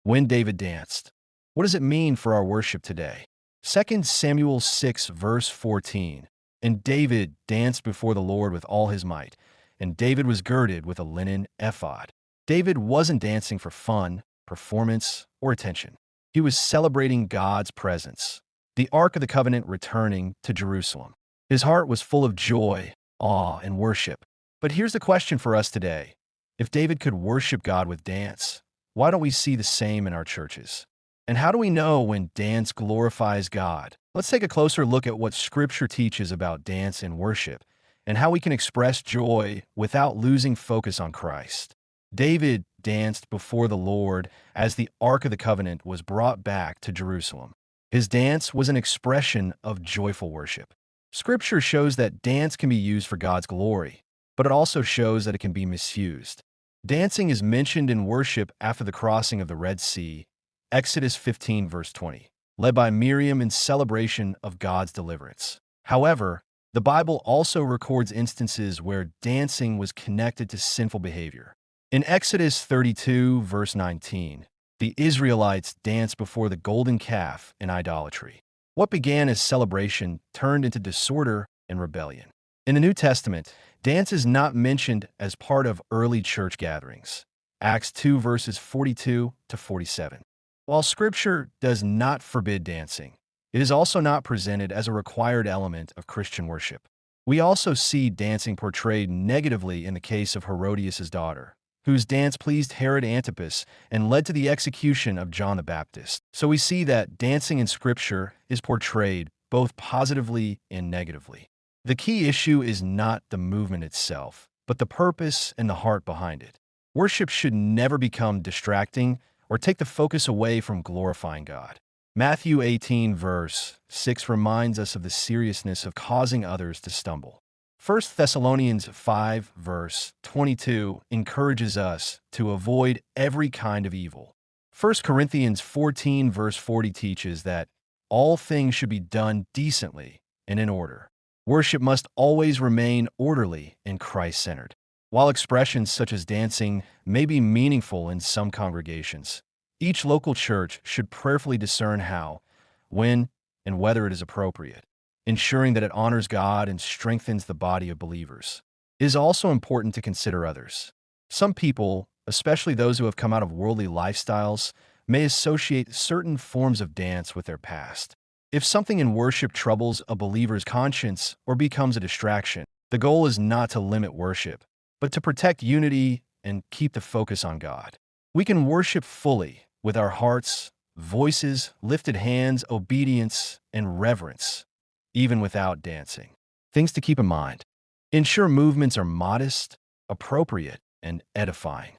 When David danced. What does it mean for our worship today? 2 Samuel 6, verse 14. And David danced before the Lord with all his might, and David was girded with a linen ephod. David wasn't dancing for fun, performance, or attention. He was celebrating God's presence, the Ark of the Covenant returning to Jerusalem. His heart was full of joy, awe, and worship. But here's the question for us today. If David could worship God with dance, why don't we see the same in our churches? And how do we know when dance glorifies God? Let's take a closer look at what Scripture teaches about dance in worship and how we can express joy without losing focus on Christ. David danced before the Lord as the Ark of the Covenant was brought back to Jerusalem. His dance was an expression of joyful worship. Scripture shows that dance can be used for God's glory, but it also shows that it can be misused. Dancing is mentioned in worship after the crossing of the Red Sea, Exodus 15, verse 20, led by Miriam in celebration of God's deliverance. However, the Bible also records instances where dancing was connected to sinful behavior. In Exodus 32, verse 19, the Israelites danced before the golden calf in idolatry. What began as celebration turned into disorder and rebellion. In the New Testament, dance is not mentioned as part of early church gatherings. Acts 2, verses 42 to 47. While Scripture does not forbid dancing, it is also not presented as a required element of Christian worship. We also see dancing portrayed negatively in the case of Herodias' daughter, whose dance pleased Herod Antipas and led to the execution of John the Baptist. So we see that dancing in Scripture is portrayed both positively and negatively. The key issue is not the movement itself, but the purpose and the heart behind it. Worship should never become distracting or take the focus away from glorifying God. Matthew 18, verse 6 reminds us of the seriousness of causing others to stumble. 1 Thessalonians 5, verse 22 encourages us to avoid every kind of evil. 1 Corinthians 14, verse 40 teaches that all things should be done decently and in order. Worship must always remain orderly and Christ-centered. While expressions such as dancing may be meaningful in some congregations, each local church should prayerfully discern how, when, and whether it is appropriate, ensuring that it honors God and strengthens the body of believers. It is also important to consider others. Some people, especially those who have come out of worldly lifestyles, may associate certain forms of dance with their past. If something in worship troubles a believer's conscience or becomes a distraction, the goal is not to limit worship, but to protect unity and keep the focus on God. We can worship fully with our hearts, voices, lifted hands, obedience, and reverence, even without dancing. Things to keep in mind. Ensure movements are modest, appropriate, and edifying.